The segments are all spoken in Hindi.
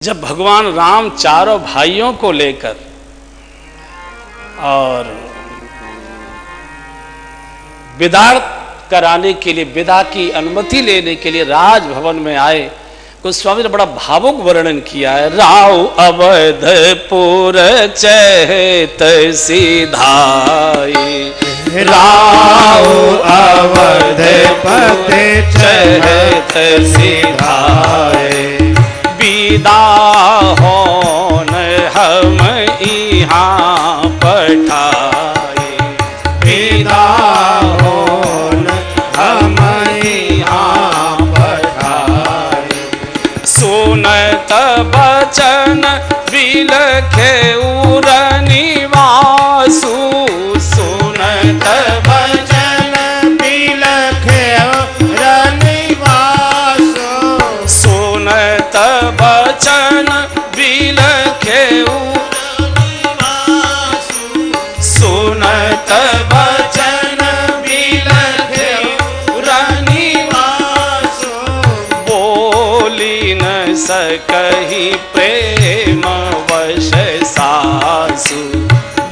जब भगवान राम चारों भाइयों को लेकर और विदा कराने के लिए, विदा की अनुमति लेने के लिए राजभवन में आए, गोस्वामी ने बड़ा भावुक वर्णन किया है। राव अवधपुर चहत सिधाई, राव अवधपुर चहत सिधाई, विदा होन हम यहाँ पठाए, विदा होन हम यहाँ पठाए। सुनत बचन बिलखे उर निवासु, सुनत बचन बिलखे उर निवासु, सुनत बचन बिलखे सुनत बचन बिलखे उर निवासु, बोली न सकहि प्रेम वश सासु,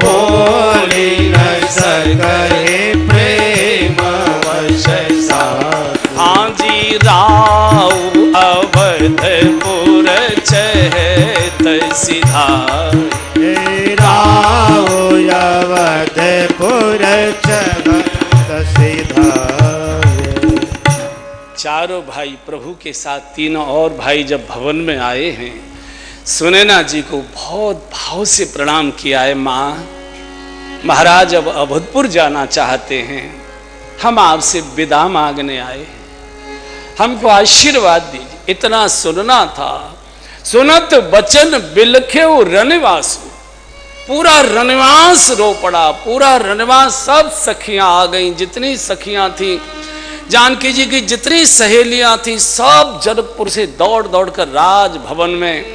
बोली न सकहि प्रेम वश सासु। हाँ जी, राव अवधपुर चहत सिधाई, राव अवधपुर चहत सिधाई। चारों भाई प्रभु के साथ तीनों और भाई जब भवन में आए हैं, सुनैना जी को बहुत भाव से प्रणाम किया है। माँ महाराज अब अवधपुर जाना चाहते हैं, हम आपसे विदा मांगने आए, हमको आशीर्वाद दीजिए। इतना सुनना था। सुनत बचन बिलखे रनिवासु, पूरा रनिवास रो पड़ा, पूरा रनिवास। सब सखियां आ गईं, जितनी सखियां थी, जानकी जी की जितनी सहेलियां थी, सब जनकपुर से दौड़ दौड़ कर राजभवन में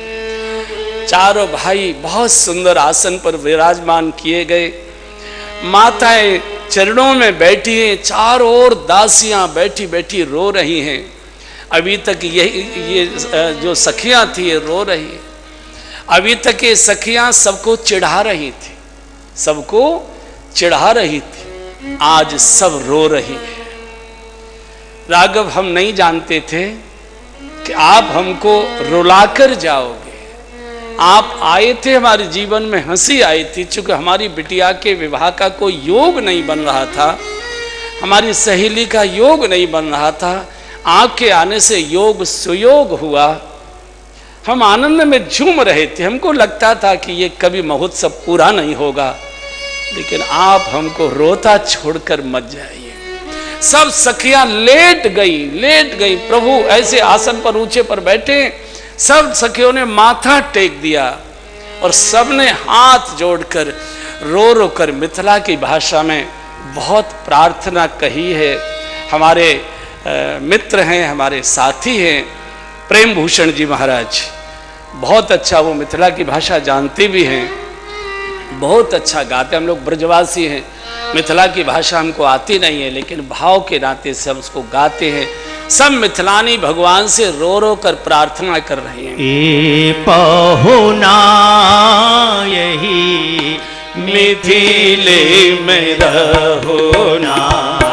चारों भाई बहुत सुंदर आसन पर विराजमान किए गए। माताएं चरणों में बैठी हैं, चारों ओर दासियां बैठी बैठी रो रही हैं। अभी तक ये जो सखियां थी ये रो रही है। अभी तक ये सखियां सबको चिढ़ा रही थी, सबको चिढ़ा रही थी, आज सब रो रही है। राघव, हम नहीं जानते थे कि आप हमको रुलाकर जाओगे। आप आए थे, हमारे जीवन में हंसी आई थी, चूंकि हमारी बिटिया के विवाह का कोई योग नहीं बन रहा था, हमारी सहेली का योग नहीं बन रहा था। आपके आने से योग सुयोग हुआ। हम आनंद में झूम रहे थे। हमको लगता था कि ये कभी महोत्सव पूरा नहीं होगा, लेकिन आप हमको रोता छोड़कर मत जाइए। सब सखियां लेट गई। प्रभु ऐसे आसन पर ऊंचे पर बैठे, सब सखियों ने माथा टेक दिया और सबने हाथ जोड़कर रो रो कर मिथिला की भाषा में बहुत प्रार्थना कही है। हमारे मित्र हैं, हमारे साथी हैं प्रेम भूषण जी महाराज, बहुत अच्छा वो मिथिला की भाषा जानते भी हैं, बहुत अच्छा गाते। हम लोग ब्रजवासी हैं, मिथिला की भाषा हमको आती नहीं है, लेकिन भाव के नाते से हम उसको गाते हैं। सब मिथिलानी भगवान से रो रो कर प्रार्थना कर रहे हैं। ए पहुना यही मिथिले में रहो ना,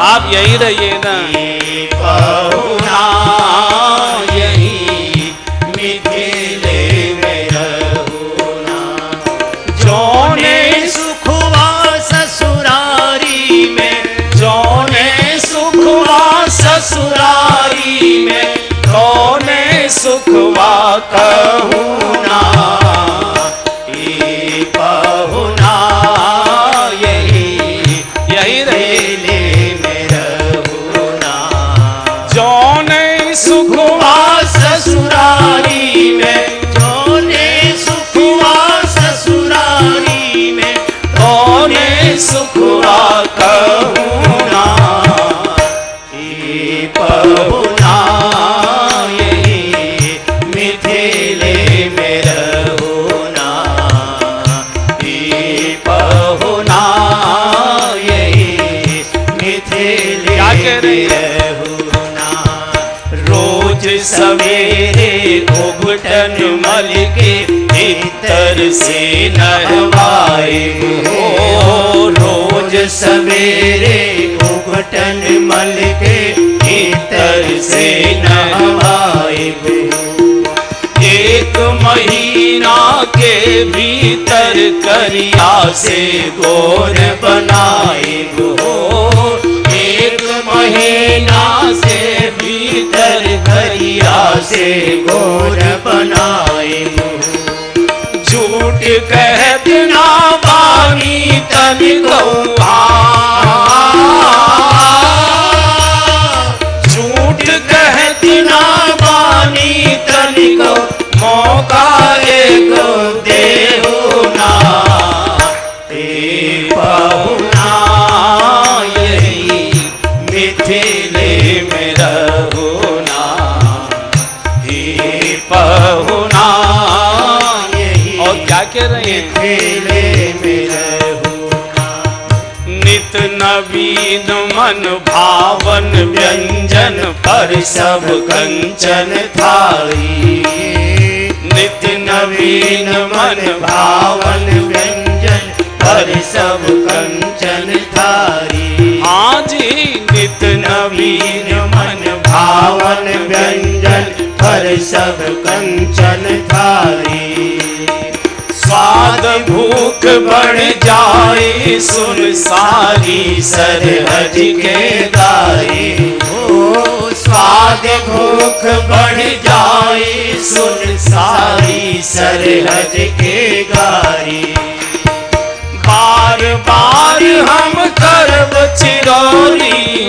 आप यही रहिए ना। पहुना यही मिथिले में रहो ना, जोने सुखवा ससुरारी में, जोने सुखवा ससुरारी में, जोने सुखवा कहूँ ना। ए पहुना यही रहिए में रहो ना, जोने सुखवा ससुरारी में, जोने सुखवा ससुरारी में, जोने सुखवा कहूँ ना। ए पहुना यही मिथिले में रहो ना, ए पहुना यही मिथिले में रहो ना। रोज सवेरे उघटन मल के भीतर से नहवाए हो। रोज सवेरे घुघटन मल के भीतर से नहवाए हो। 1 महीना के भीतर करिया से गोर बनाए हो। 1 महीना से भीतर करिया से गोर बनाए हो। झूठ कहत ना बानी तन कौआ, झूठ कहत ना बानी तन को मौका एगो देहु ना। पहुना यही मिथिले में रहुना, हे पहुना यही। और क्या कह रहे हैं? मिथिले में रहुना। नित नवीन मन भावन व्यंजन पर सब कंचन थाली। नित नवीन मन भावन व्यंजन पर सब कंचन थाली। हाँ जी, नित नवीन मन भावन व्यंजन पर सब कंचन थाली। स्वाद भूख बढ़ जाए सुन सारी सरहद के गाए हो। स्वाद भूख बढ़ जाए सुन सारी सरहद के गारी। बार बार हम करब चिरौरी,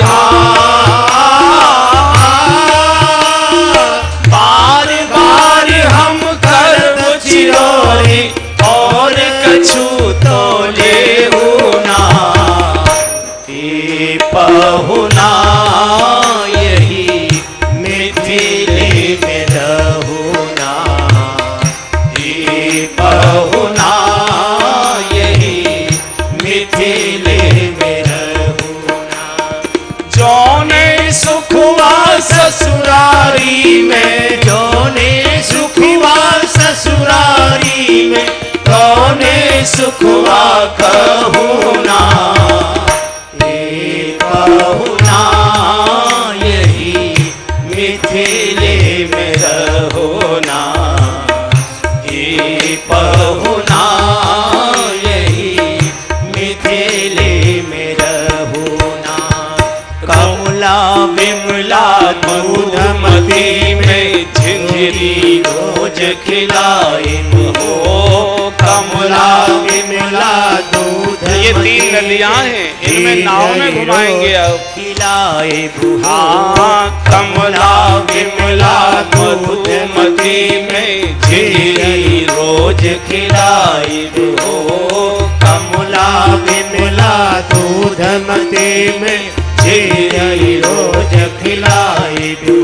बार बार हम करब चिरौरी और कछु तो लेहु ना। हे पहुना यही मिथिले में रहुना, हे पहुना यही मिथिले में रहुना। जौने सुखवा ससुरारी में, जौने सुखवा ससुरारी में, तौने सुखवा कहूना। हे पहुना यही मिथिले में रहुना, हे पहुना यही मिथिले में रहुना। कमला विमला दूधमती में झिंझरी रोज खिलाए हो। कमला विमला दूध, ये 3 नदियां हैं, इनमें नाव में घुमाएंगे अब। खिलाए हाँ, कमला विमला मधुमती में झिंझरी रोज खिलाए हो। कमला विमला दूधमती में झिंझरी रोज खिलाए हो।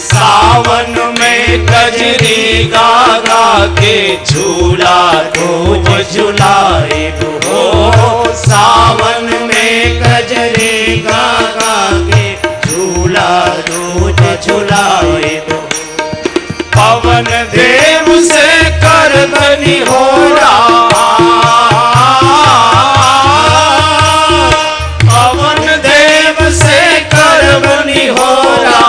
सावन में कजरी गा गा के झूला रोज झुलाए हो। सावन में कजरी गा गा के झूला रोज झुलाए हो। पवन देव से कर बनी हो रहा, पवन देव से कर बनी हो रहा।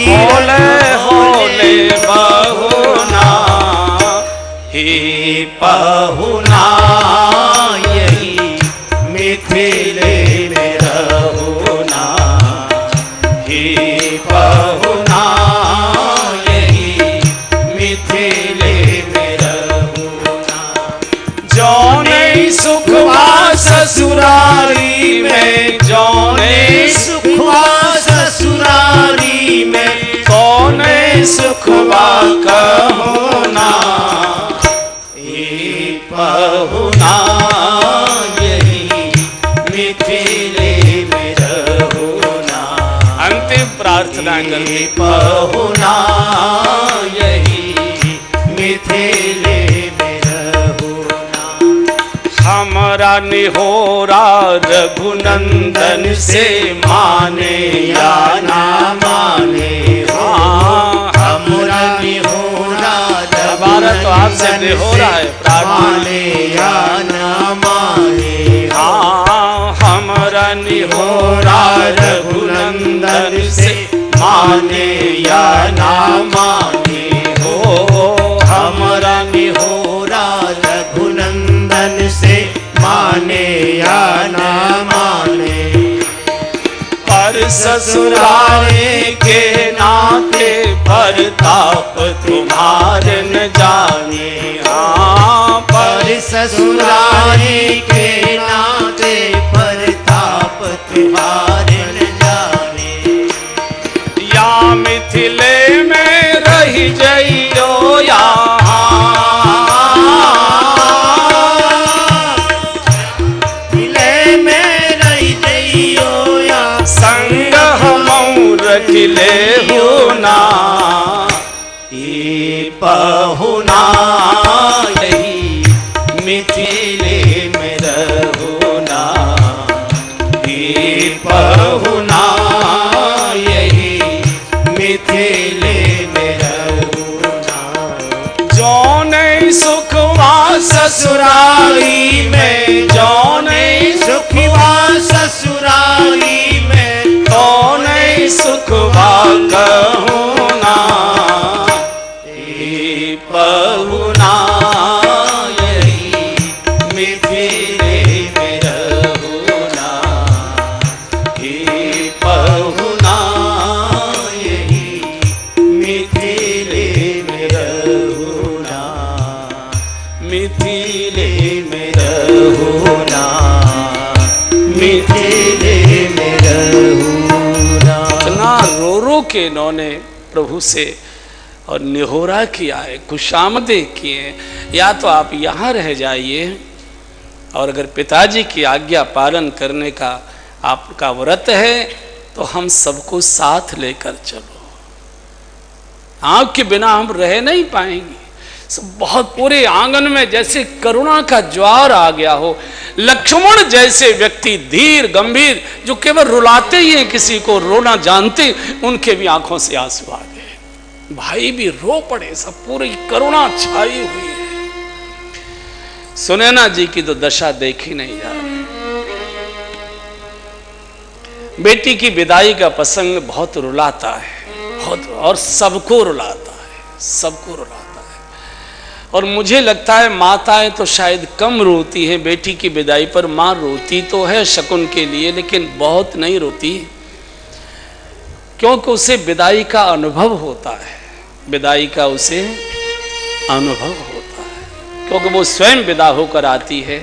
होले होले बहुना, हे पहुना यही मिथिले में रहुना, हे पहुना यही मिथिले में रहुना। जौने सुखवा ससुरारी में, जौने सुखवा ससुरारी में, कौने सुखवा कहूना। हे पहुना यही मिथिले में रहुना। अंतिम प्रार्थना करके पहुना यही मिथिले में रहुना। हमारा निहोरा रघुनंदन से माने या ना माने, हमारा निहोरा जब तो आपसे हो रहा है प्रार्थना। माने या ना माने, हाँ हमारा निहोरा रघुनंदन से माने या ना माने हो, हमारा निहोरा रघुनंदन से माने या ना माने। पर ससुराले के नाते परताप तुम्हारे न जाने। हाँ पर ससुराले के नाते परताप तुम्हारे न जाने। या मिथिले में रही जइयो यहाँ, मिथिले में रही जइयो या, संग हमऊ रखिले हो ना। ये पहुना यही मिथिले में रहुना, ये पहुना यही मिथिले में रहुना। जो नहीं सुखवा ससुराली में, जो नहीं सुखवा ससुराली में, तो नहीं सुखवा कहूँ ना। ये पहुना यही मिथिले में रहुना, ये पहुना यही मिथिले में रहुना, मिथिले में रहुना, मिथिले में रहुना। इतना रो रो के इन्होंने प्रभु से और निहोरा किया है, खुशामदे किए। या तो आप यहाँ रह जाइए और अगर पिताजी की आज्ञा पालन करने का आपका व्रत है तो हम सबको साथ लेकर चलो। आपके बिना हम रह नहीं पाएंगे। सब बहुत पूरे आंगन में जैसे करुणा का ज्वार आ गया हो। लक्ष्मण जैसे व्यक्ति धीर गंभीर जो केवल रुलाते ही हैं, किसी को रोना जानते, उनके भी आंखों से आंसू आ गए। भाई भी रो पड़े, सब पूरी करुणा छाई हुई है। सुनैना जी की तो दशा देखी नहीं जा रही। बेटी की विदाई का प्रसंग बहुत रुलाता है, बहुत, और सबको रुलाता है, सबको रुलाता है। और मुझे लगता है माताएं तो शायद कम रोती हैं बेटी की विदाई पर। माँ रोती तो है शकुन के लिए, लेकिन बहुत नहीं रोती, क्योंकि उसे विदाई का अनुभव होता है। विदाई का उसे अनुभव होता है, क्योंकि वो स्वयं विदा होकर आती है,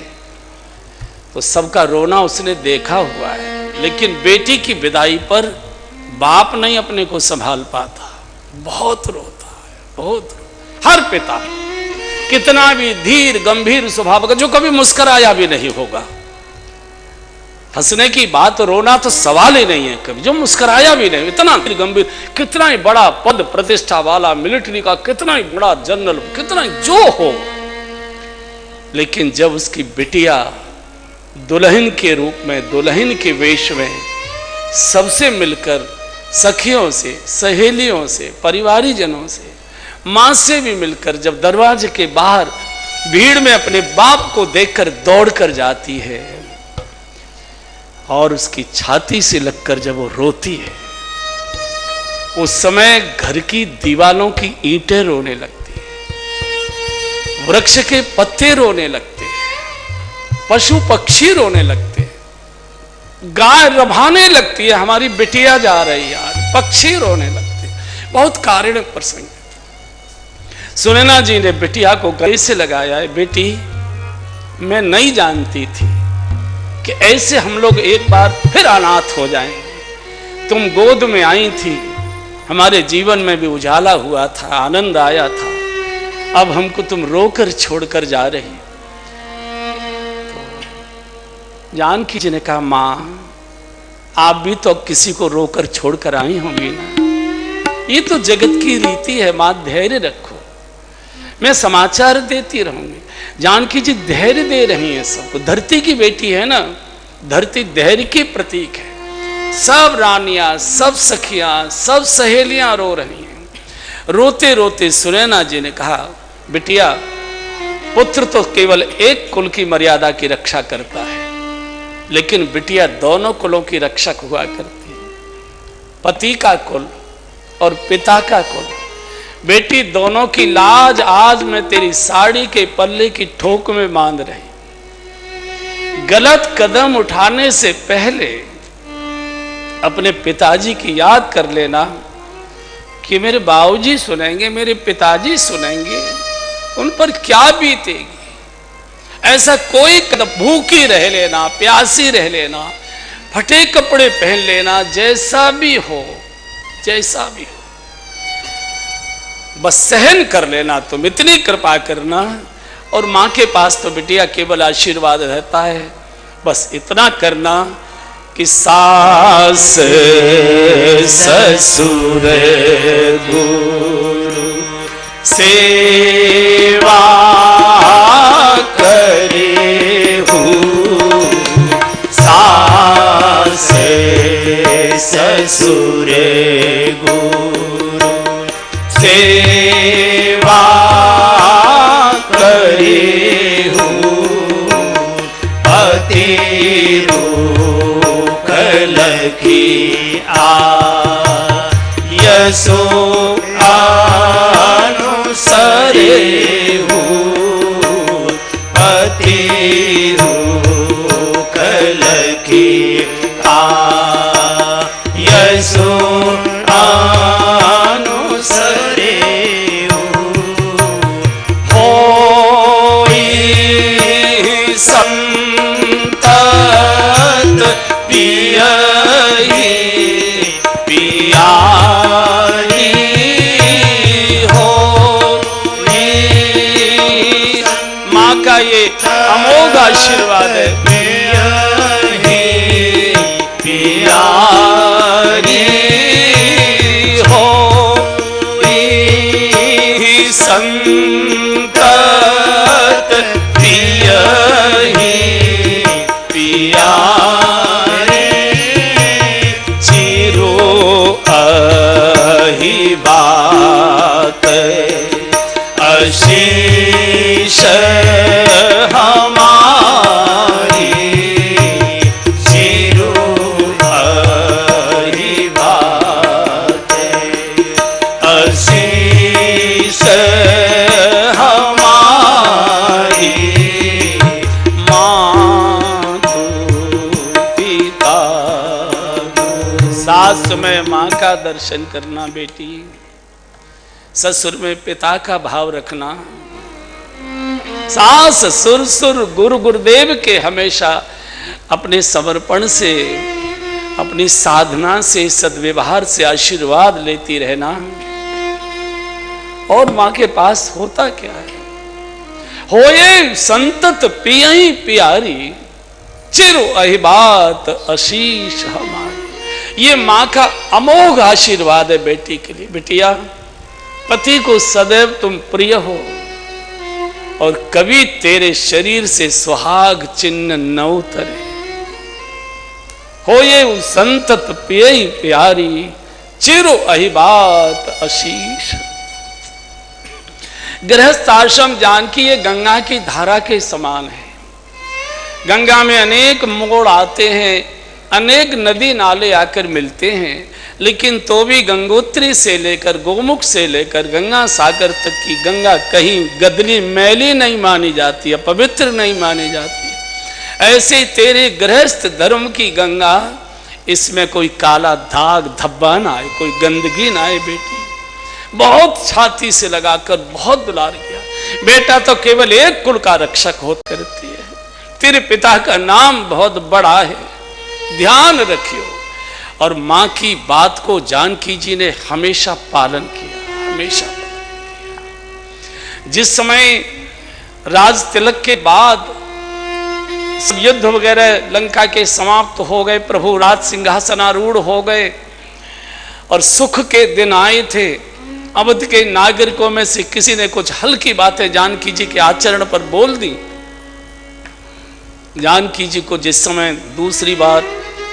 तो सबका रोना उसने देखा हुआ है। लेकिन बेटी की विदाई पर बाप नहीं अपने को संभाल पाता, बहुत रोता है, बहुत हर पिता, कितना भी धीर गंभीर स्वभाव का, जो कभी मुस्कुराया भी नहीं होगा। हंसने की बात, रोना तो सवाल ही नहीं है कभी, जो मुस्कुराया भी नहीं, इतना गंभीर, कितना ही बड़ा पद प्रतिष्ठा वाला मिलिट्री का, कितना ही बड़ा जनरल, कितना ही जो हो, लेकिन जब उसकी बिटिया दुल्हन के रूप में, दुल्हन के वेश में सबसे मिलकर, सखियों से, सहेलियों से, परिवारीजनों से, मां से भी मिलकर जब दरवाजे के बाहर भीड़ में अपने बाप को देखकर दौड़कर जाती है और उसकी छाती से लगकर जब वो रोती है, उस समय घर की दीवालों की ईंटें रोने लगती है, वृक्ष के पत्ते रोने लगते हैं, पशु पक्षी रोने लगते हैं, गाय रभाने लगती है, हमारी बिटिया जा रही है, पक्षी रोने लगते हैं। बहुत कारुण्य प्रसंग। सुनैना जी ने बिटिया को गले से लगाया है, बेटी मैं नहीं जानती थी कि ऐसे हम लोग एक बार फिर अनाथ हो जाएंगे। तुम गोद में आई थी, हमारे जीवन में भी उजाला हुआ था, आनंद आया था, अब हमको तुम रोकर छोड़कर जा रही। तो जानकी जी ने कहा, माँ आप भी तो किसी को रोकर छोड़कर आई होंगी ना, ये तो जगत की रीति है माँ, धैर्य रखो, मैं समाचार देती रहूंगी। जानकी जी धैर्य दे रही हैं सबको, धरती की बेटी है ना, धरती धैर्य की प्रतीक है। सब रानियां, सब सखियां, सब सहेलियां रो रही हैं। रोते रोते सुनैना जी ने कहा, बिटिया, पुत्र तो केवल एक कुल की मर्यादा की रक्षा करता है, लेकिन बिटिया दोनों कुलों की रक्षक हुआ करती है, पति का कुल और पिता का कुल। बेटी, दोनों की लाज आज मैं तेरी साड़ी के पल्ले की ठोक में बांध रही। गलत कदम उठाने से पहले अपने पिताजी की याद कर लेना कि मेरे बाबूजी सुनेंगे, मेरे पिताजी सुनेंगे, उन पर क्या बीतेगी। ऐसा कोई कदम, भूखी रह लेना, प्यासी रह लेना, फटे कपड़े पहन लेना, जैसा भी हो, जैसा भी हो, बस सहन कर लेना। तुम इतनी कृपा करना। और मां के पास तो बिटिया केवल आशीर्वाद रहता है, बस इतना करना कि सास ससुर गुरु सेवा करे हूँ, सास ससुर गुरु सेवा करे हूँ, पति की यशो अनुसरे हूँ, पति कल की यशो अनुसरे होई संतत पियाई हो। माँ का ये अमोघ आशीर्वाद है। पियारी हो संतत पियाही पियारी चिरो अही बात आशीष हमारी, चिरो अही बात आशीष हमारी। माँ तू पिता, सास में माँ का दर्शन करना बेटी, ससुर में पिता का भाव रखना। सास ससुर गुरु गुरुदेव के हमेशा अपने समर्पण से, अपनी साधना से, सद्व्यवहार से आशीर्वाद लेती रहना। और मां के पास होता क्या है? होए संतत पियई प्यारी, चिरु अहिबात आशीष हमारी। ये मां का अमोघ आशीर्वाद है बेटी के लिए। बिटिया, पति को सदैव तुम प्रिय हो और कभी तेरे शरीर से सुहाग चिन्ह न उतरे। हो ये संतत पियई प्यारी, चिरु अहिबात आशीष। गृहस्थ आश्रम जानकी ये गंगा की धारा के समान है। गंगा में अनेक मोड़ आते हैं, अनेक नदी नाले आकर मिलते हैं, लेकिन तो भी गंगोत्री से लेकर गोमुख से लेकर गंगा सागर तक की गंगा कहीं गदली मैली नहीं मानी जाती है, पवित्र नहीं मानी जाती है। ऐसे तेरे गृहस्थ धर्म की गंगा, इसमें कोई काला दाग धब्बा ना आए, कोई गंदगी ना आए। बेटी, बहुत छाती से लगाकर बहुत दुलार किया। बेटा तो केवल एक कुल का रक्षक हो करती है। तेरे पिता का नाम बहुत बड़ा है, ध्यान रखियो। और मां की बात को जानकी जी ने हमेशा पालन किया, हमेशा पालन किया। जिस समय राज तिलक के बाद सब युद्ध वगैरह लंका के समाप्त हो गए, प्रभु राज सिंहासनारूढ़ हो गए और सुख के दिन आए थे। अवध के नागरिकों में से किसी ने कुछ हल्की बातें जानकी जी के आचरण पर बोल दी। जानकी जी को जिस समय दूसरी बार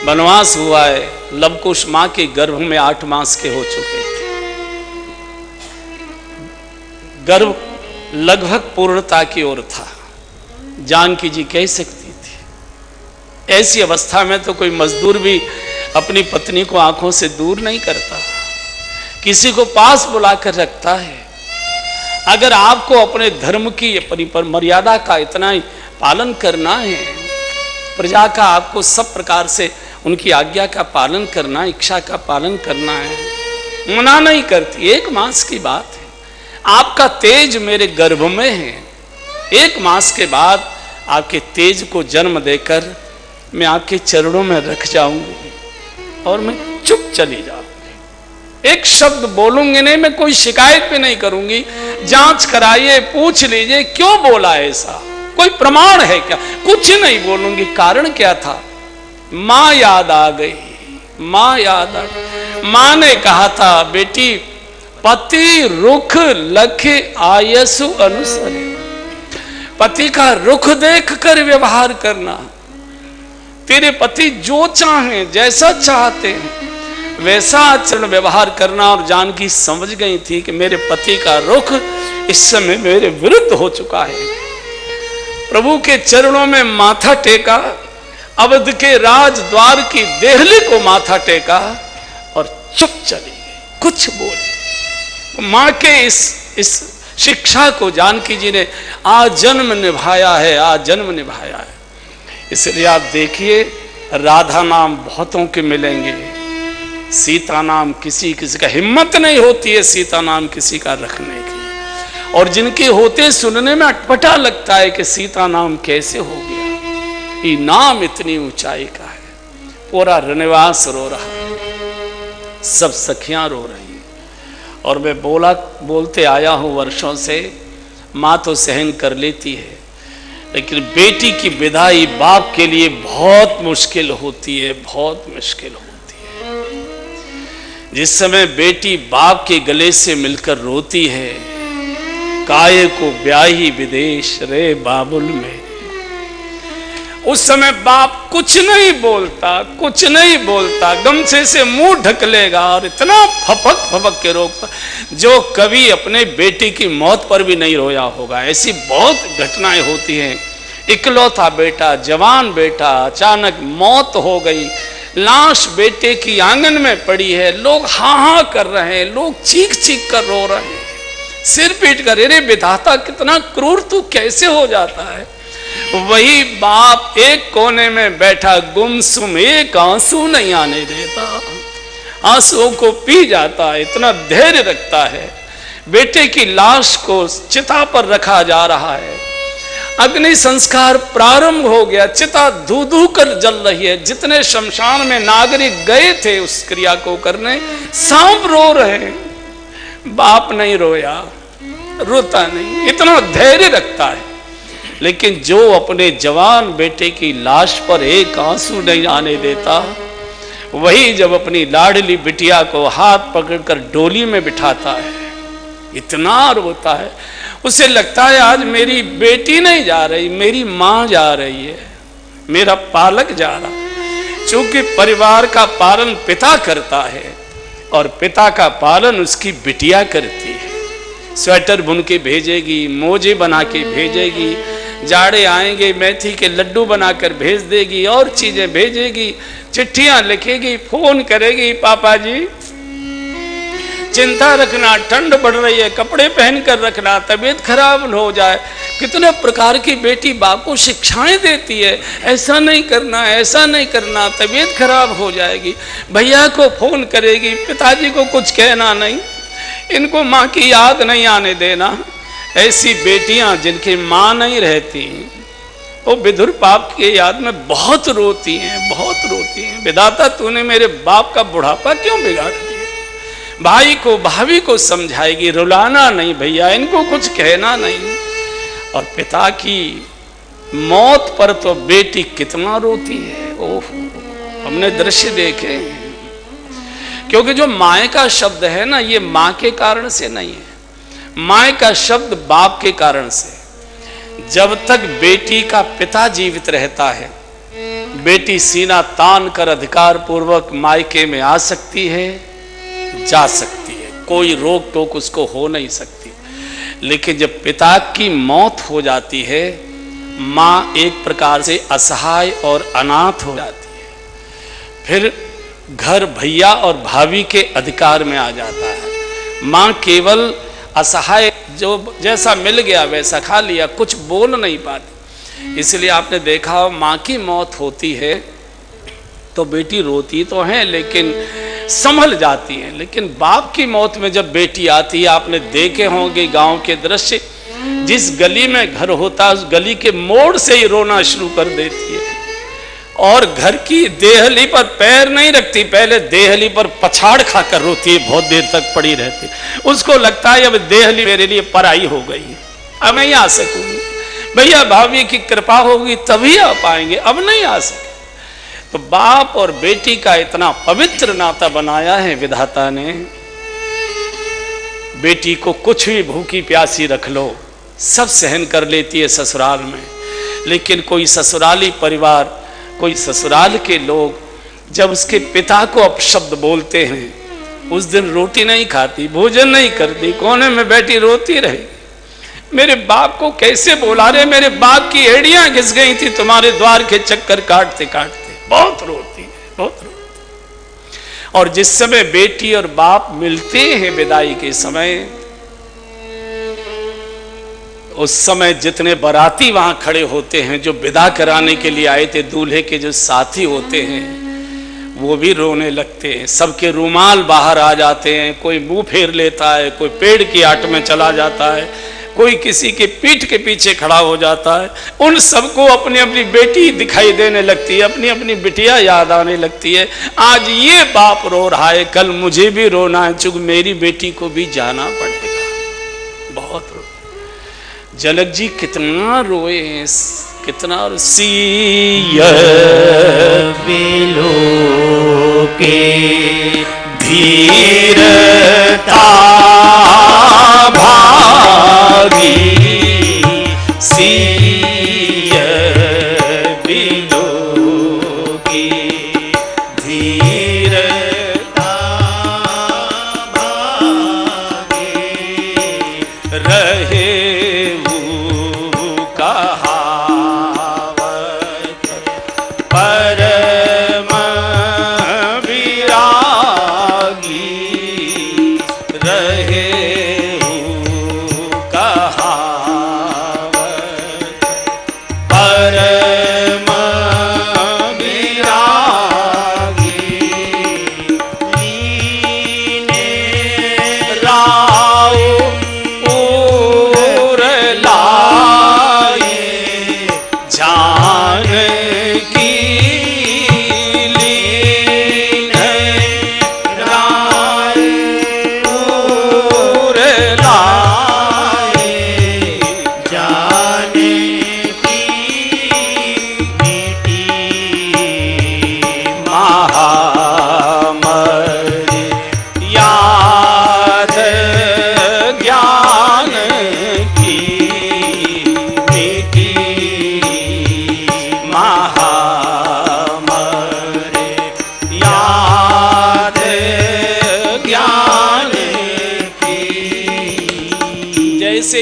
वनवास हुआ है, लवकुश मां के गर्भ में 8 मास के हो चुके थे। गर्भ लगभग पूर्णता की ओर था। जानकी जी कह सकती थी। ऐसी अवस्था में तो कोई मजदूर भी अपनी पत्नी को आंखों से दूर नहीं करता, किसी को पास बुलाकर रखता है। अगर आपको अपने धर्म की, अपनी पर मर्यादा का इतना ही पालन करना है, प्रजा का आपको सब प्रकार से उनकी आज्ञा का पालन करना, इच्छा का पालन करना है, मना नहीं करती। 1 मास की बात है, आपका तेज मेरे गर्भ में है, 1 मास के बाद आपके तेज को जन्म देकर मैं आपके चरणों में रख जाऊंगी और मैं चुप चली जाऊंगी। एक शब्द बोलूंगी नहीं, मैं कोई शिकायत भी नहीं करूंगी। जांच कराइए, पूछ लीजिए क्यों बोला ऐसा, कोई प्रमाण है क्या, कुछ नहीं बोलूंगी। कारण क्या था? मां याद आ गई, मां याद आ गई। मां ने कहा था, बेटी पति रुख लख आयसु अनुसरे, पति का रुख देखकर व्यवहार करना। तेरे पति जो चाहें, जैसा चाहते हैं वैसा आचरण व्यवहार करना। और जानकी समझ गई थी कि मेरे पति का रुख इस समय मेरे विरुद्ध हो चुका है। प्रभु के चरणों में माथा टेका, अवध के राजद्वार की देहली को माथा टेका और चुप चली गई, कुछ बोली। मां के इस शिक्षा को जानकी जी ने आजन्म निभाया है, आजन्म निभाया है। इसलिए आप देखिए, राधा नाम बहुतों के मिलेंगे, सीता नाम किसी किसी का हिम्मत नहीं होती है सीता नाम किसी का रखने की। और जिनके होते सुनने में अटपटा लगता है कि सीता नाम कैसे हो गया, ये नाम इतनी ऊंचाई का है। पूरा रनिवास रो रहा है, सब सखियां रो रही है। और मैं बोलते आया हूं वर्षों से, मां तो सहन कर लेती है, लेकिन बेटी की विदाई बाप के लिए बहुत मुश्किल होती है, बहुत मुश्किल होती है। जिस समय बेटी बाप के गले से मिलकर रोती है, काये को ब्याही विदेश रे बाबुल में, उस समय बाप कुछ नहीं बोलता, कुछ नहीं बोलता, गमछे से मुंह ढक लेगा और इतना फपक फपक के रोक, जो कभी अपने बेटी की मौत पर भी नहीं रोया होगा। ऐसी बहुत घटनाएं होती हैं। इकलौता बेटा, जवान बेटा, अचानक मौत हो गई, लाश बेटे की आंगन में पड़ी है, लोग हाँ हाँ कर रहे हैं, लोग चीख चीख कर रो रहे हैं, सिर पीट कर, अरे विधाता कितना क्रूर तू कैसे हो जाता है। वही बाप एक कोने में बैठा गुमसुम, एक आंसू नहीं आने देता, आंसुओं को पी जाता है, इतना धैर्य रखता है। बेटे की लाश को चिता पर रखा जा रहा है, अग्नि संस्कार प्रारंभ हो गया, चिता धू धू कर जल रही है। जितने शमशान में नागरिक गए थे उस क्रिया को करने, सांप रो रहे हैं, बाप नहीं रोया, रोता नहीं, इतना धैर्य रखता है। लेकिन जो अपने जवान बेटे की लाश पर एक आंसू नहीं आने देता, वही जब अपनी लाडली बिटिया को हाथ पकड़कर डोली में बिठाता है, इतना रोता है। उसे लगता है आज मेरी बेटी नहीं जा रही, मेरी मां जा रही है, मेरा पालक जा रहा है। चूंकि परिवार का पालन पिता करता है और पिता का पालन उसकी बिटिया करती है। स्वेटर बुन के भेजेगी, मोजे बना के भेजेगी, जाड़े आएंगे मेथी के लड्डू बनाकर भेज देगी, और चीजें भेजेगी, चिट्ठियां लिखेगी, फोन करेगी, पापा जी चिंता रखना, ठंड बढ़ रही है, कपड़े पहन कर रखना, तबीयत खराब न हो जाए। कितने प्रकार की बेटी बाप को शिक्षाएं देती है, ऐसा नहीं करना, ऐसा नहीं करना, तबीयत खराब हो जाएगी। भैया को फोन करेगी, पिताजी को कुछ कहना नहीं, इनको माँ की याद नहीं आने देना। ऐसी बेटियां जिनकी माँ नहीं रहती, वो विधुर पाप की याद में बहुत रोती हैं, बहुत रोती हैं। विधाता तूने मेरे बाप का बुढ़ापा क्यों बिगाड़ दिया। भाई को भाभी को समझाएगी, रुलाना नहीं भैया, इनको कुछ कहना नहीं। और पिता की मौत पर तो बेटी कितना रोती है, ओह हमने दृश्य देखे। क्योंकि जो माए का शब्द है ना, ये माँ के कारण से नहीं है, माए का शब्द बाप के कारण से। जब तक बेटी का पिता जीवित रहता है, बेटी सीना तान कर अधिकार पूर्वक मायके में आ सकती है, जा सकती है, कोई रोक टोक उसको हो नहीं सकती। लेकिन जब पिता की मौत हो जाती है, माँ एक प्रकार से असहाय और अनाथ हो जाती है। फिर घर भैया और भाभी के अधिकार में आ जाता है। माँ केवल असहाय, जो जैसा मिल गया वैसा खा लिया, कुछ बोल नहीं पाती। इसलिए आपने देखा माँ की मौत होती है तो बेटी रोती तो है लेकिन संभल जाती है। लेकिन बाप की मौत में जब बेटी आती है, आपने देखे होंगे गांव के दृश्य, जिस गली में घर होता है उस गली के मोड़ से ही रोना शुरू कर देती है और घर की देहली पर पैर नहीं रखती, पहले देहली पर पछाड़ खाकर रोती है, बहुत देर तक पड़ी रहती है। उसको लगता है अब देहली मेरे लिए पराई हो गई है, अब नहीं आ सकूंगी, भैया भाभी की कृपा होगी तभी आ पाएंगे, अब नहीं आ सके। तो बाप और बेटी का इतना पवित्र नाता बनाया है विधाता ने। बेटी को कुछ भी भूखी प्यासी रख लो, सब सहन कर लेती है ससुराल में। लेकिन कोई ससुराली परिवार, कोई ससुराल के लोग जब उसके पिता को अपशब्द बोलते हैं, उस दिन रोटी नहीं खाती, भोजन नहीं करती, कोने में बैठी रोती रही। मेरे बाप को कैसे बोला रे, मेरे बाप की एड़ियां घिस गई थी तुम्हारे द्वार के चक्कर काटते काटते। बहुत रोती है, बहुत रोती। और जिस समय बेटी और बाप मिलते हैं विदाई के समय, उस समय जितने बाराती वहां खड़े होते हैं, जो विदा कराने के लिए आए थे, दूल्हे के जो साथी होते हैं, वो भी रोने लगते हैं। सबके रुमाल बाहर आ जाते हैं, कोई मुंह फेर लेता है, कोई पेड़ की आट में चला जाता है, कोई किसी के पीठ के पीछे खड़ा हो जाता है। उन सबको अपनी अपनी बेटी दिखाई देने लगती है, अपनी अपनी बिटिया याद आने लगती है। आज ये बाप रो रहा है, कल मुझे भी रोना है, चूंकि मेरी बेटी को भी जाना पड़ेगा। बहुत रो, जनक जी कितना रोए हैं, कितना सिय बिलो के धीरता भागी सिय बिलो की धीरता भागी रहे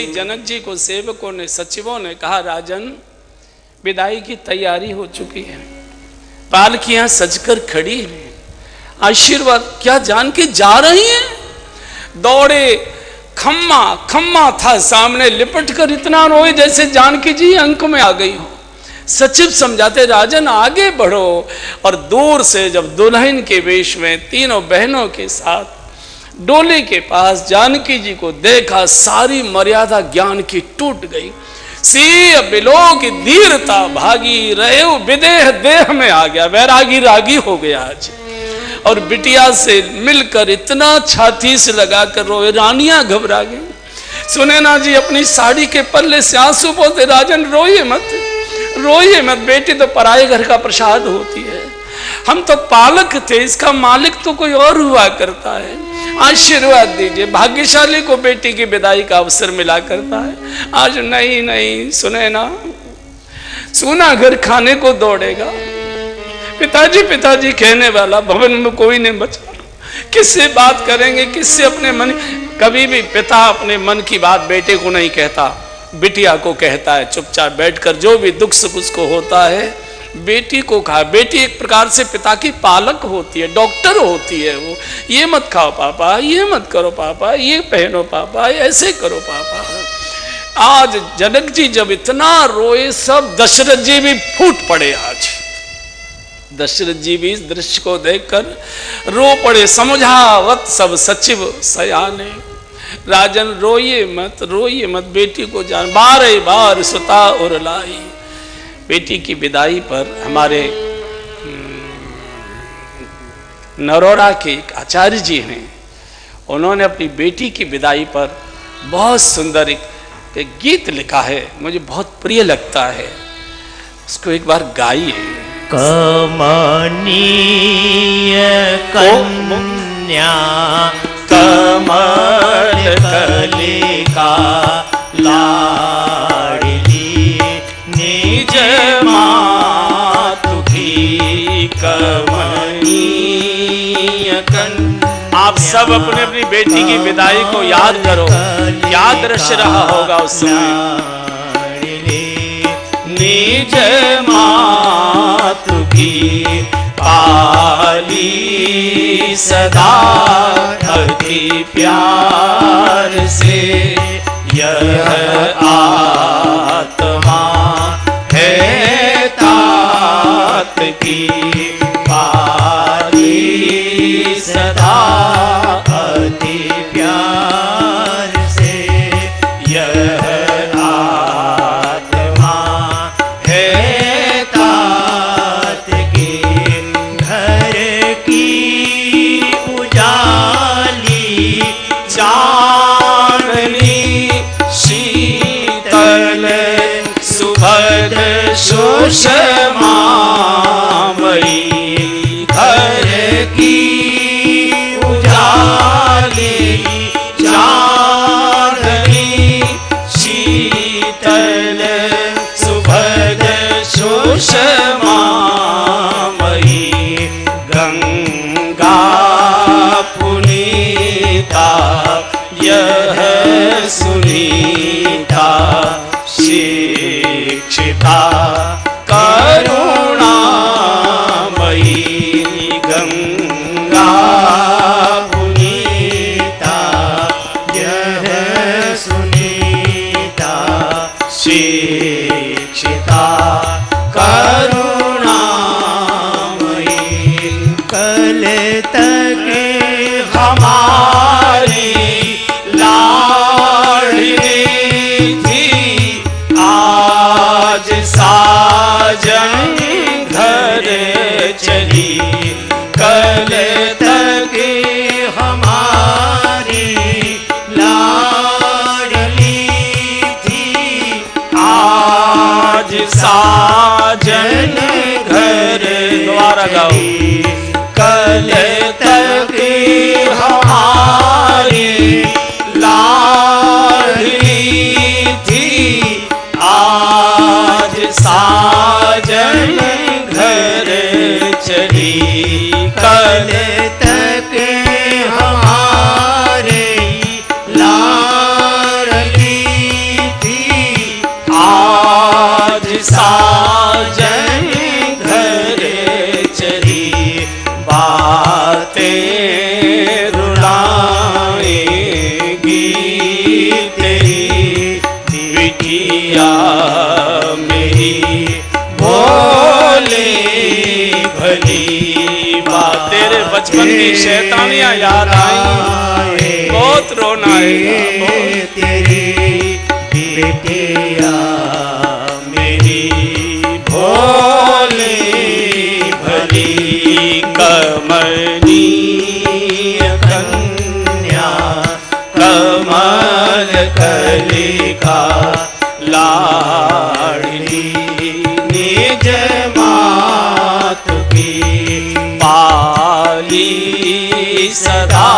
जनक जी को सेवकों ने, सचिवों ने कहा, राजन विदाई की तैयारी हो चुकी है, पालकियां सजकर खड़ी हैं, आशीर्वाद क्या जान के जा रही हैं। दौड़े, खम्मा खम्मा था सामने, लिपट कर इतना रोए जैसे जानकी जी अंक में आ गई हो। सचिव समझाते, राजन आगे बढ़ो। और दूर से जब दुल्हन के वेश में तीनों बहनों के साथ डोले के पास जानकी जी को देखा, सारी मर्यादा ज्ञान की टूट गई। सिय बिलो की धीरता भागी, रहे विदेह देह में आ गया, वैरागी रागी हो गया आज। और बिटिया से मिलकर इतना छाती से लगाकर रोए, रानियां घबरा गई। सुनैना जी अपनी साड़ी के पल्ले से आंसू बोलते, राजन रोइए मत, रोइए मत, बेटी तो पराये घर का प्रसाद होती है, हम तो पालक थे, इसका मालिक तो कोई और हुआ करता है, आशीर्वाद दीजिए। भाग्यशाली को बेटी की विदाई का अवसर मिला करता है, आज नहीं नहीं। सुनैना सूना घर खाने को दौड़ेगा, पिताजी पिताजी कहने वाला भवन में कोई नहीं बचा, किससे बात करेंगे, किससे अपने मन। कभी भी पिता अपने मन की बात बेटे को नहीं कहता, बिटिया को कहता है। चुपचाप बैठकर जो भी दुख सुख उसको होता है बेटी को कहा। बेटी एक प्रकार से पिता की पालक होती है, डॉक्टर होती है। वो ये मत खाओ पापा, ये मत करो पापा, ये पहनो पापा, ऐसे करो पापा। आज जनक जी जब इतना रोए, सब दशरथ जी भी फूट पड़े। आज दशरथ जी भी इस दृश्य को देखकर रो पड़े। समझावत सब सचिव सयाने, राजन रोइए मत, बेटी को जान। बारह बार सुता और लाई। बेटी की विदाई पर हमारे नरोड़ा के एक आचार्य जी हैं, उन्होंने अपनी बेटी की विदाई पर बहुत सुंदर एक गीत लिखा है, मुझे बहुत प्रिय लगता है। उसको एक बार गाइए। कमनीय कन्या कमल कलिका लाडली, निज मातु की कमनीय कन्या। आप सब अपने अपनी बेटी की विदाई को याद करो। क्या दृश्य रहा होगा उस समय। निज मातु की पाली सदा अति प्यार से, यह आत्मा है तात की पाली सदा अति प्यार से, यह सुषमामयी घर की उजाली चांदनी, शीतल सुभग सुषमामयी गंगा पुनीता, यह सुनीता शिक्षिता करुणामयी गंगा पुनीता, यह सुनीता शिक्षिता करुणामयी। कल तक हमारी लाडली थी, आज साजन घर चली। कल तक हमारी लाडली थी, आज साजन घर दोबारा गाओ। कल तक हमारी लाडली थी, आज साजन घर चली। कल तक हमारे लाडली थी, आज साजन घर चली। बातें रुलाएगी तेरी बिटिया मेरी, भोली भली बात। तेरे बचपन की शैतानियां याद आई, बहुत रोना आएगा। तेरी बिटिया मेरी, भोली भली कमनीय कन्या कमल कलिका लाडली, निज मातु की पाली सदा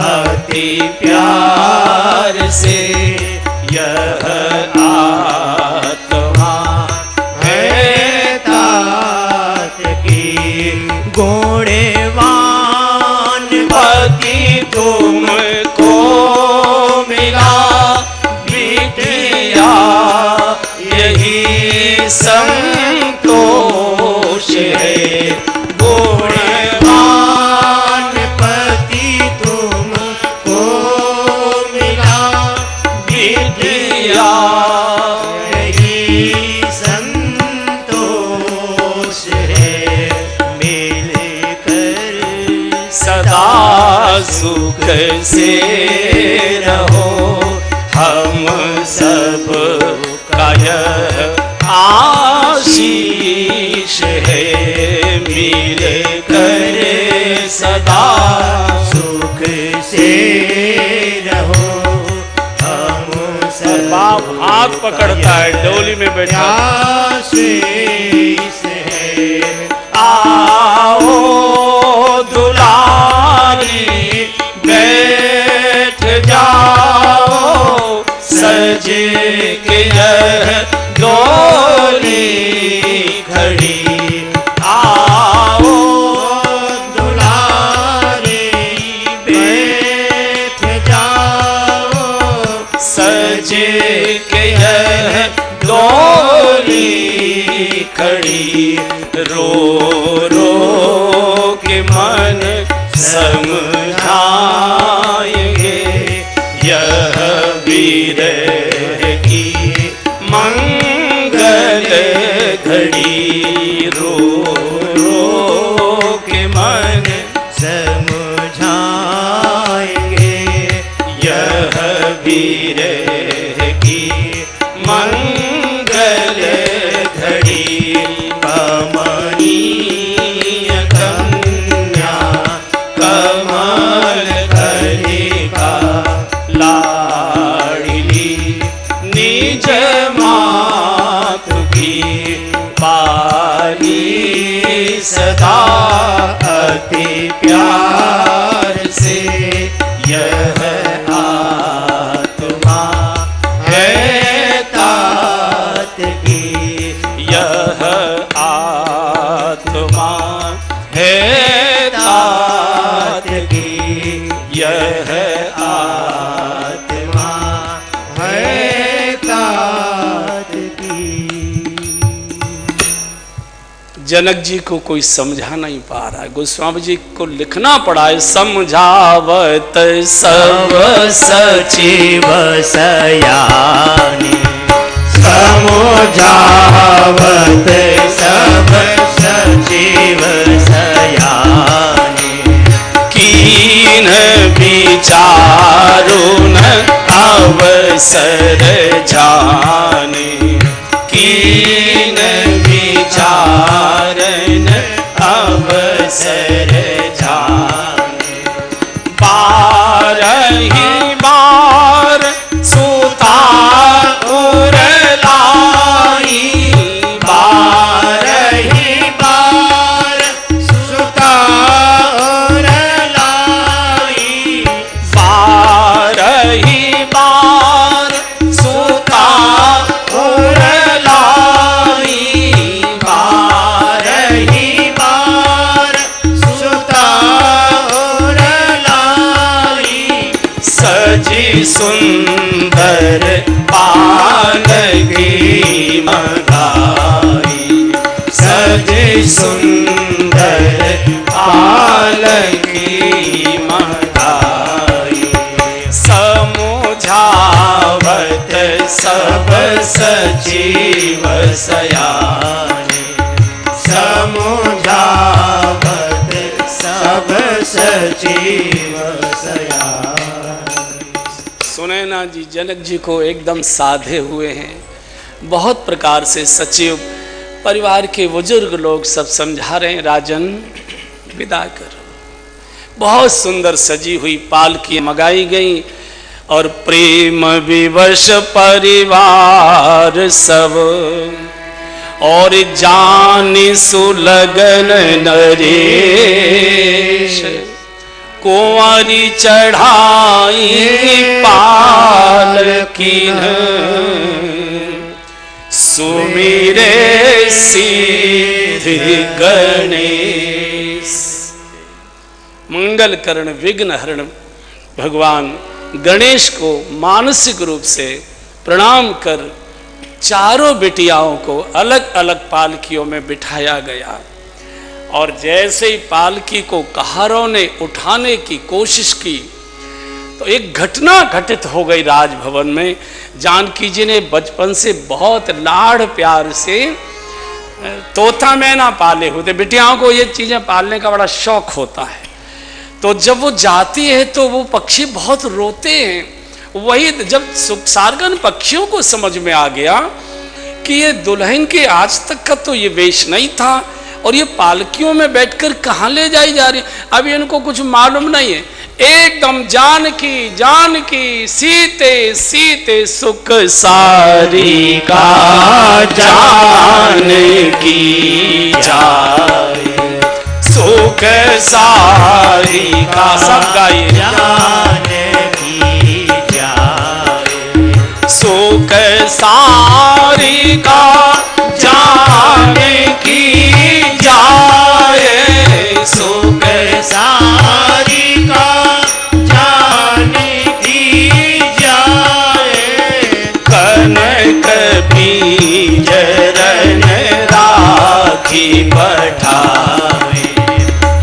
अति प्यार से, यह आत्मा है तात की गुणवान से रहो, हम सब का यह आशीष है, मिल कर सदा सुख से रहो, हम सब बाप हाथ पकड़ता है डोली में बैठा, आशीष है। आओ दुलारी बैठ जाओ, सज के यह डोली खड़ी, आओ दुलारी बैठ जाओ, सज के यह डोली खड़ी, रो रो के मन समझाएंगे, यह विरह की मंगल घड़ी, रो रो के मन समझाएंगे, यह विरह की मंगल घड़ी, कमनीय कन्या कमल कलिका लाडली, निज मातु की पाली सदा अति प्यार से, यह आत्मा है तात की, यह आत्मा है तात की, यह आत्मा है तात की। जनक जी को कोई समझा नहीं पा रहा है, गोस्वामी जी को लिखना पड़ा है, समझावत सब सचिव सयानी, समझावत सब सचिव सयानी, कीन विचारुन अवसर जाने, कीन विचारन अवसर जाने, बारही बार सुता उरलाई, बारही बार सुता उरलाई, बारही बार सुता उरलाई, बारही बार सुता उरलाई, सजी सुंदर पालकी मगाई, सजी सुंदर पालकी मगाई, समझावत सब सजीव सयानी, समझावत सब सजीव सयानी। सुनैना जी जनक जी को एकदम साधे हुए हैं, बहुत प्रकार से सचिव परिवार के बुजुर्ग लोग सब समझा रहे हैं, राजन विदा करो। बहुत सुंदर सजी हुई पालकी मंगाई गई और प्रेम विवश परिवार सब, और जानी सुलगन नरेश, कुंवारी चढ़ाई पालकी सुमिरे सिद्धि गणेश। मंगल करण विघ्न हरण भगवान गणेश को मानसिक रूप से प्रणाम कर चारों बिटियाओं को अलग अलग पालकियों में बिठाया गया, और जैसे ही पालकी को कहारों ने उठाने की कोशिश की तो एक घटना घटित हो गई राजभवन में। जानकी जी ने बचपन से बहुत लाड़ प्यार से तोता मैना पाले होते, बिटियाओं को ये चीजें पालने का बड़ा शौक होता है। तो जब वो जाती है तो वो पक्षी बहुत रोते हैं। वही जब सारगन पक्षियों को समझ में आ गया कि ये दुल्हन के आज तक का तो ये वेश नहीं था और ये पालकियों में बैठकर कहाँ ले जाई जा रही, अभी इनको कुछ मालूम नहीं है। एकदम जानकी सीते सीते सुख सारी का जानकी जाए, सुख सारी का सब गाइए, जानकी जाए, सुख सारी का जानकी जाए, सुख सारी का जानकी जाए, कनक बीजरन राखी पठावे,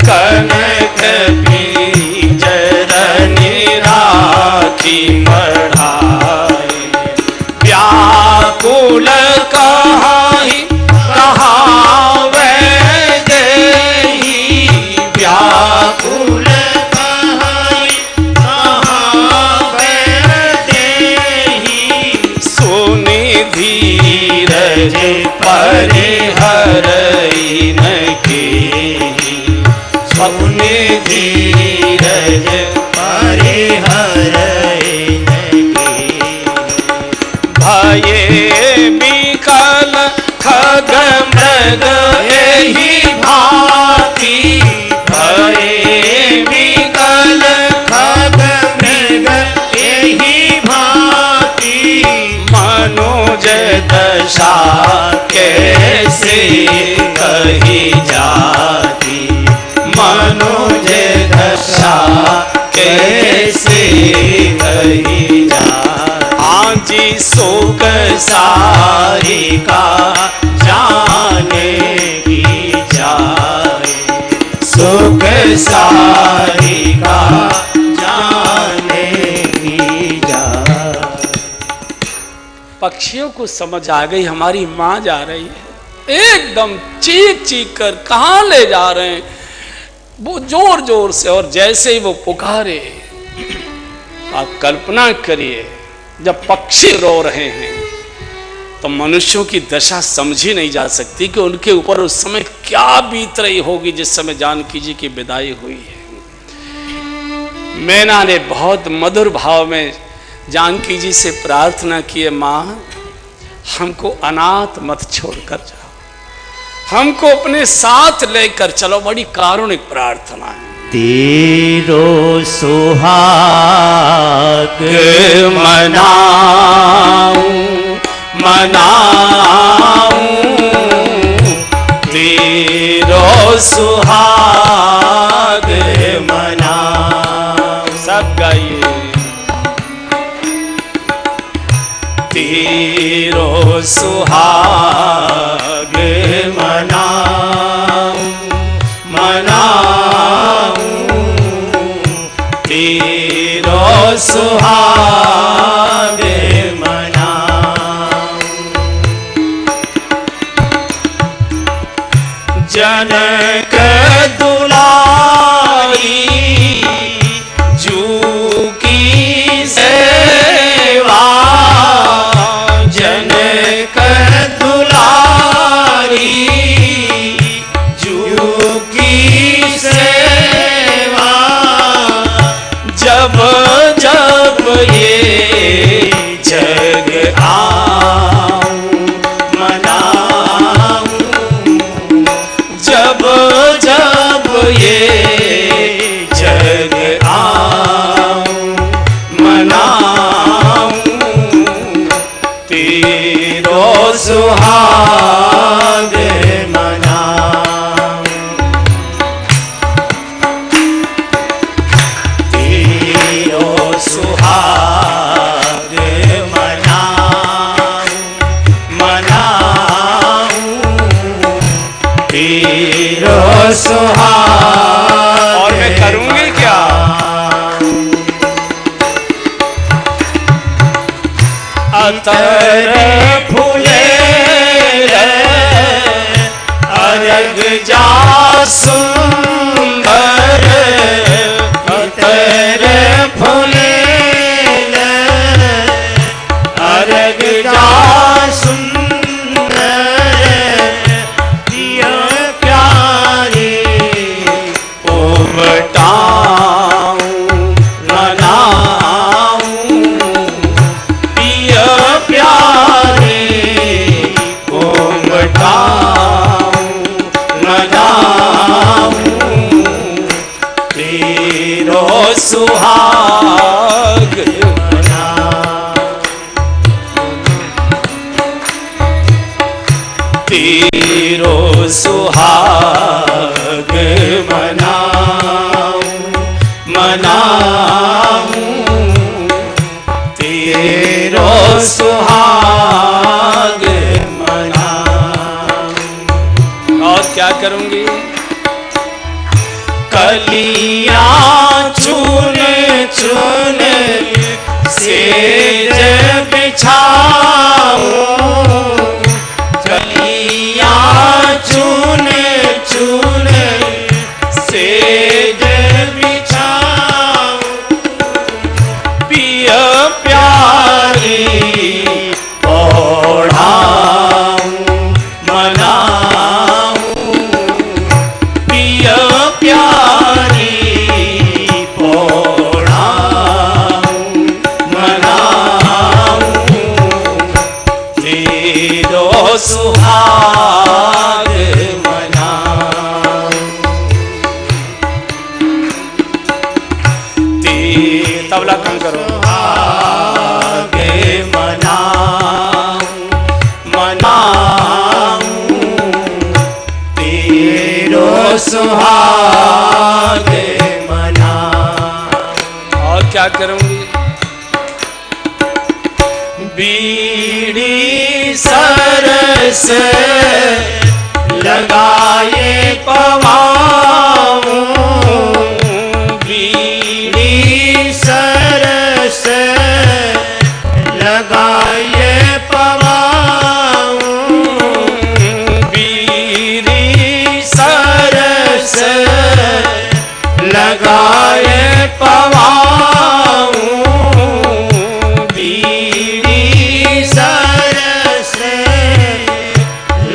कनक बीजरन राखी पढ़ाए, व्याकुल कहाई कहावे देही, व्याकुल कहाई कहावे देही, सुनि धीरज परिहरई न केही, सुनि धीरज परिहरई न केही, भये विकल खग मृग एहि भांति, भये विकल खग मृग एहि भांति, मनुज दशा कैसे कही जाती, मनुज दशा कैसे कही जाती, आजी सुख सारी का जाने की जाए, सुख सारी का जाने की जाए। पक्षियों को समझ आ गई हमारी माँ जा रही है, एकदम चीख कर कहाँ ले जा रहे हैं, वो जोर जोर से, और जैसे ही वो पुकारे, आप कल्पना करिए जब पक्षी रो रहे हैं तो मनुष्यों की दशा समझी नहीं जा सकती कि उनके ऊपर उस समय क्या बीत रही होगी जिस समय जानकी जी की विदाई हुई है। मैना ने बहुत मधुर भाव में जानकी जी से प्रार्थना की है, माँ हमको अनाथ मत छोड़कर जाओ, हमको अपने साथ लेकर चलो। बड़ी कारुणिक प्रार्थना है। तेरो सुहाग मनाऊं मनाऊं, तेरो सुहाग मनाऊं, सब गाइए, तेरो सुहाग मनाऊं मनाऊं, तेरो सुहाग मनाऊं, जनक दुलारी जू की सेवा, जनक दुलारी जू की सेवा, जब जब ये जग आऊं मनाऊं, जब जब ये जग आऊं मनाऊं, तेरो सुहाग मनाऊं, तेरो सुहाग मनाऊं मनाऊं, तेरो सुहाग। और मैं करूंगी क्या? अतर फूले अर्घ जा सुंदर, तेरो सुहाग मनाऊं मनाऊं, तेरो सुहाग मनाऊं। और क्या करूंगी? कलियां चुन चुन सेज बिछाऊं, कलियां चुन चुन सेज बिछाऊं, पिया प्यारी ओढ़ाऊं मनाऊं, पिया प्यारी ओढ़ाऊं मनाऊं, तेरो सुहाग मनाऊं। तबला कम करो। सुहाग मनाऊं मनाऊं, तेरो सुहाग मनाऊं। और क्या करूंगी? बीड़ी सरस लगाए पवाऊं, बीड़ी सरस लगाए पवाऊं, बीड़ी सरस लगाए पवाऊं, बीड़ी सरस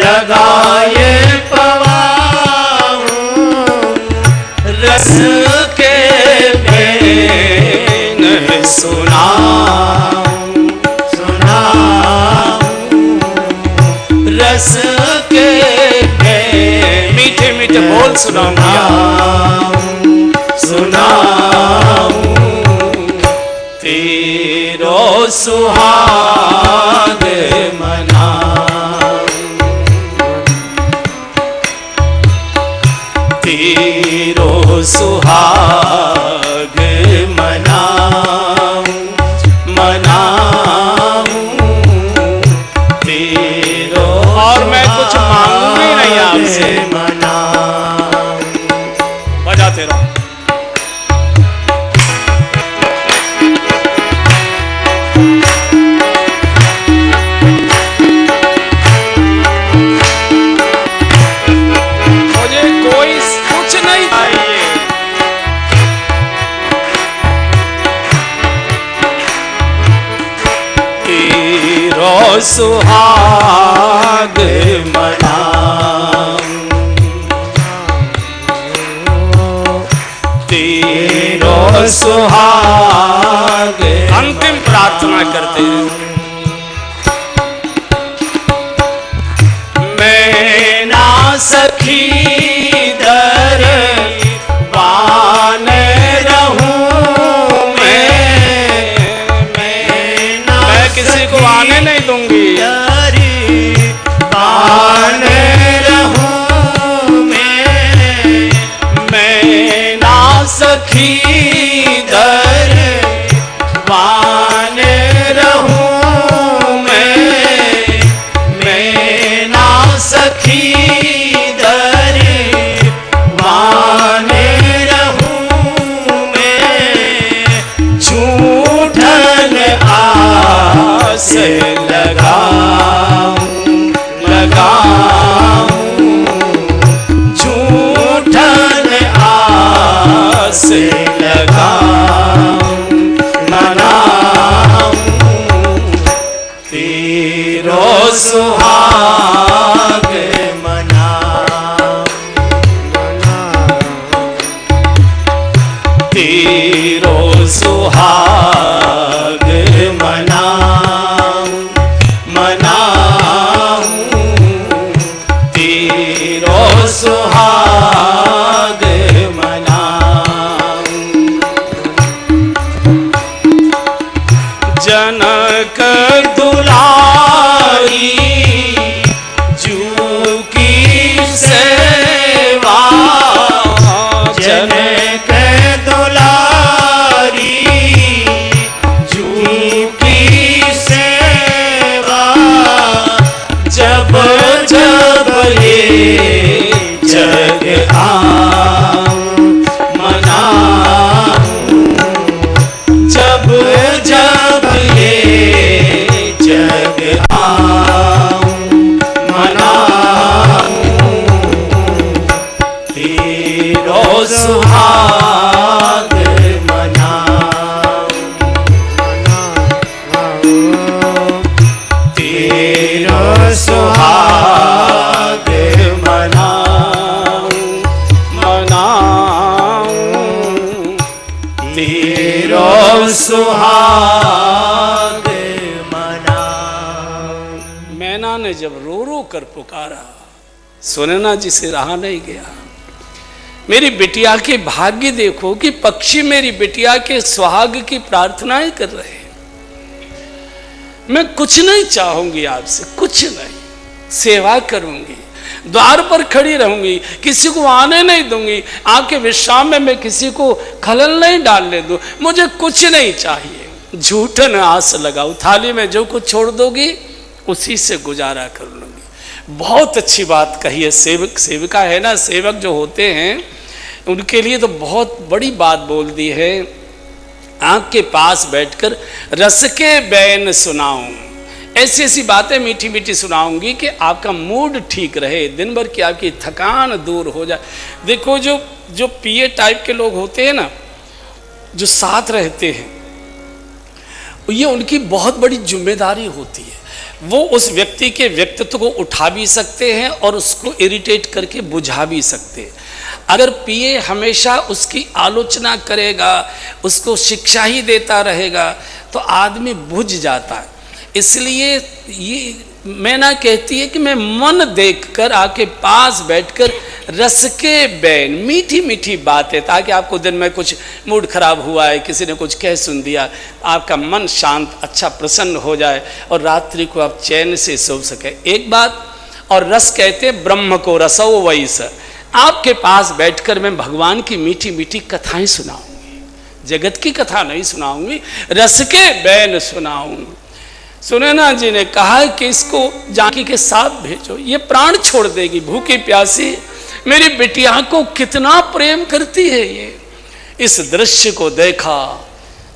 लगाए पवाऊं, रस के भेन सुनाऊं सुनाऊं, रस के भेन मीठे मीठे बोल सुनाऊं सुनाऊं, तेरो सुहाग मनाऊं, तेरो सुहाग मनाऊं मनाऊं, तेरो। और मैं कुछ मांगूंगी नहीं आपसे, मनाऊं। बजाते रहो। मुझे कोई कुछ नहीं चाहिए, तेरो सुहाग मनाऊं, तेरो सुहाग। अंतिम प्रार्थना करते हैं। मैं ना सखी दर पान रहूं, मैं किसी को आने नहीं दूंगी, पान रहूं मैं ना सखी दर पान रहूं मैं ना सखी दर पान रहूं मैं, झूठन आस लगाऊं लगाऊं, झूठन आस लगाऊं मनाऊं, तेरो सुहाग मनाऊं। सुहाग मनाऊं तेरो सुहाग मनाऊं। मैना ने जब रो रो कर पुकारा, सुनैना जी से रहा नहीं गया। मेरी बिटिया के भाग्य देखो कि पक्षी मेरी बिटिया के सुहाग की प्रार्थनाएं कर रहे हैं। मैं कुछ नहीं चाहूंगी आपसे, कुछ नहीं, सेवा करूंगी, द्वार पर खड़ी रहूंगी, किसी को आने नहीं दूंगी, आपके विश्राम में मैं किसी को खलल नहीं डालने दूं, मुझे कुछ नहीं चाहिए। झूठन आस लगाओ, थाली में जो कुछ छोड़ दोगी उसी से गुजारा कर लूंगी। बहुत अच्छी बात कही है। सेवक सेविका है ना, सेवक जो होते हैं उनके लिए तो बहुत बड़ी बात बोल दी है। आँख के पास बैठकर रस के बैन सुनाऊं, ऐसी ऐसी बातें मीठी मीठी सुनाऊंगी कि आपका मूड ठीक रहे, दिन भर की आपकी थकान दूर हो जाए। देखो जो पिए टाइप के लोग होते हैं ना, जो साथ रहते हैं, ये उनकी बहुत बड़ी जिम्मेदारी होती है। वो उस व्यक्ति के व्यक्तित्व को उठा भी सकते हैं और उसको इरिटेट करके बुझा भी सकते हैं। अगर पिए हमेशा उसकी आलोचना करेगा, उसको शिक्षा ही देता रहेगा, तो आदमी बुझ जाता है। इसलिए ये मैना कहती है कि मैं मन देखकर आके पास बैठकर रस के बैन, मीठी मीठी बातें, ताकि आपको दिन में कुछ मूड खराब हुआ है, किसी ने कुछ कह सुन दिया, आपका मन शांत अच्छा प्रसन्न हो जाए और रात्रि को आप चैन से सो सके। एक बात और, रस कहते ब्रह्म को रसो वैस, आपके पास बैठकर मैं भगवान की मीठी मीठी कथाएं सुनाऊंगी, जगत की कथा नहीं सुनाऊंगी, रस के बैन सुनाऊंगी। सुनैना जी ने कहा कि इसको जानकी के साथ भेजो, ये प्राण छोड़ देगी, भूखी प्यासी मेरी बिटिया को कितना प्रेम करती है ये। इस दृश्य को देखा,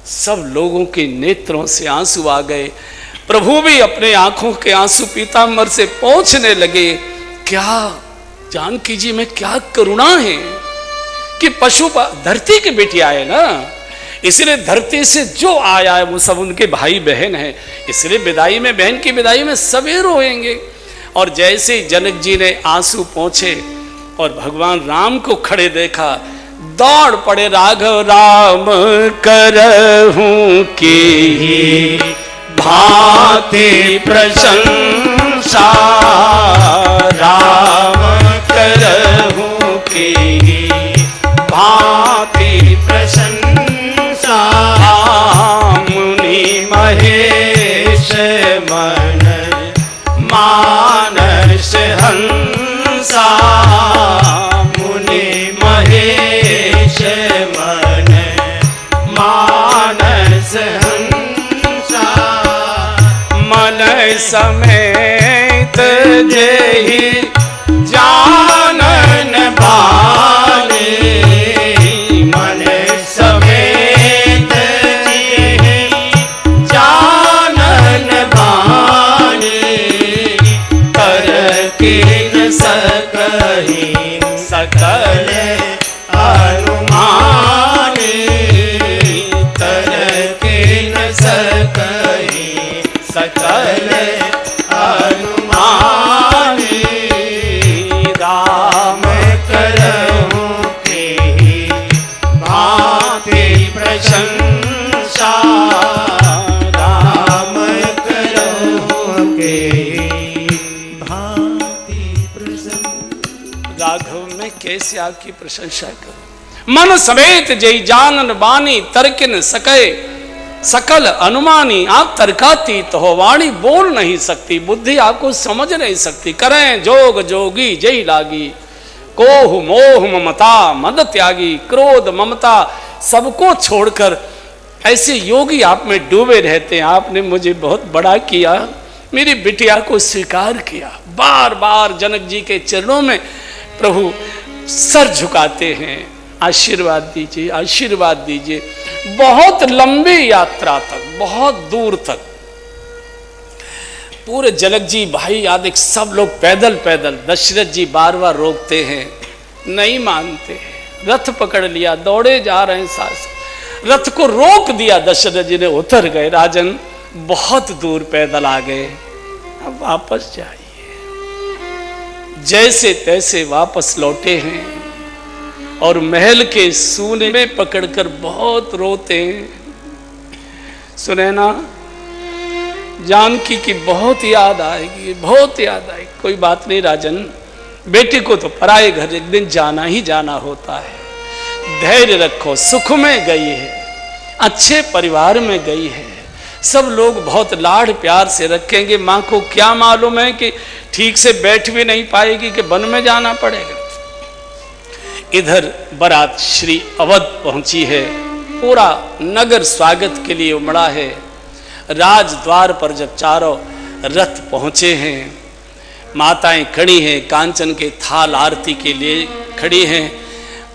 सब लोगों के नेत्रों से आंसू आ गए। प्रभु भी अपने आंखों के आंसू पीतांबर से पोंछने लगे। क्या जानकी जी में क्या करुणा है कि पशु धरती के बेटिया है ना, इसलिए धरती से जो आया है वो सब उनके भाई बहन हैं, इसलिए विदाई में, बहन की विदाई में सभी रोएंगे। और जैसे जनक जी ने आंसू पोंछे और भगवान राम को खड़े देखा, दौड़ पड़े राघव राम करहूं की भांति प्रशंसा, राम करहूं की भांति प्रशंसा, मुनि महेश मन मानस हंसा, मुनि महेश मन मानस हंसा, मन समेत जेहि जानन बानी, मन समेत जेहि जानन बानी, कर किन सकहि सकल अनुमानी, कर किन सकहि सकल अनुमानी, राम करहूं की भांति प्रशंसा, राम करहूं की भांति प्रशंसा। राघव में कैसे आपकी प्रशंसा करूं। मन समेत जय जानन बानी, तर्किन सके सकल अनुमानी। आप तर्कातीत हो, वाणी बोल नहीं सकती, बुद्धि आपको समझ नहीं सकती। करें जोग जोगी जय लागी, कोह मोह ममता मद त्यागी, क्रोध ममता सबको छोड़कर ऐसे योगी आप में डूबे रहते हैं। आपने मुझे बहुत बड़ा किया, मेरी बिटिया को स्वीकार किया। बार बार जनक जी के चरणों में प्रभु सर झुकाते हैं, आशीर्वाद दीजिए, आशीर्वाद दीजिए। बहुत लंबी यात्रा तक, बहुत दूर तक पूरे जनक जी, भाई आदिक सब लोग पैदल पैदल। दशरथ जी बार बार रोकते हैं, नहीं मानते हैं। रथ पकड़ लिया, दौड़े जा रहे हैं, सास रथ को रोक दिया। दशरथ जी ने उतर गए, राजन बहुत दूर पैदल आ गए, अब वापस जाइए, जैसे तैसे वापस लौटे हैं और महल के सूने में पकड़कर बहुत रोते हैं। सुनैना जानकी की बहुत याद आएगी, बहुत याद आएगी। कोई बात नहीं राजन, बेटी को तो पराए घर एक दिन जाना ही जाना होता है। धैर्य रखो, सुख में गई है, अच्छे परिवार में गई है, सब लोग बहुत लाड़ प्यार से रखेंगे। माँ को क्या मालूम है कि ठीक से बैठ भी नहीं पाएगी कि वन में जाना पड़ेगा। इधर बारात श्री अवध पहुंची है, पूरा नगर स्वागत के लिए उमड़ा है। राजद्वार पर जब चारों रथ पहुंचे हैं, माताएं खड़ी हैं, कांचन के थाल आरती के लिए खड़ी हैं।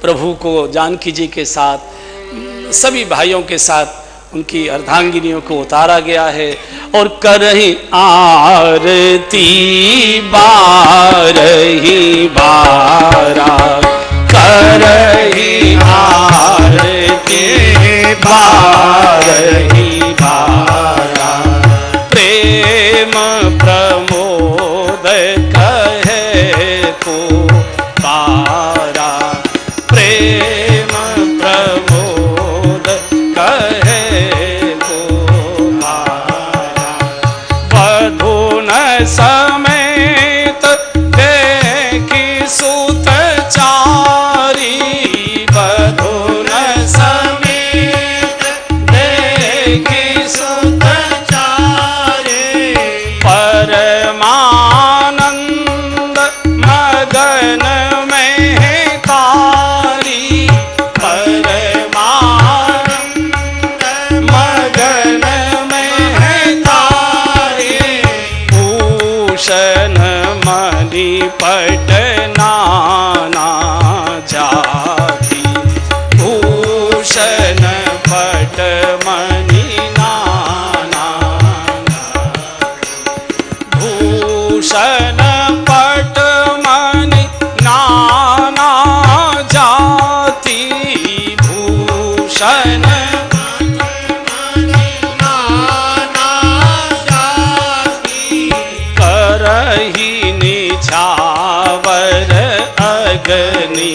प्रभु को जानकी जी के साथ सभी भाइयों के साथ उनकी अर्धांगिनियों को उतारा गया है और करही आरती बारही बारा, करही आरती बारही बारा, प्रेम प्रमोद कहे को पारा, प्रेम प्रमोद कहे को पारा। वधून समेत देखी सुत चारी, वधून समेत देखी सुत चारी, परमानंद मगन में तारी, परमानंद मगन में तारी, भूषण मणि पट नाना जाति, भूषण पट मणि नाना, भूषण पट मणि नाना जाति, भूषण करही निछावर अग्नि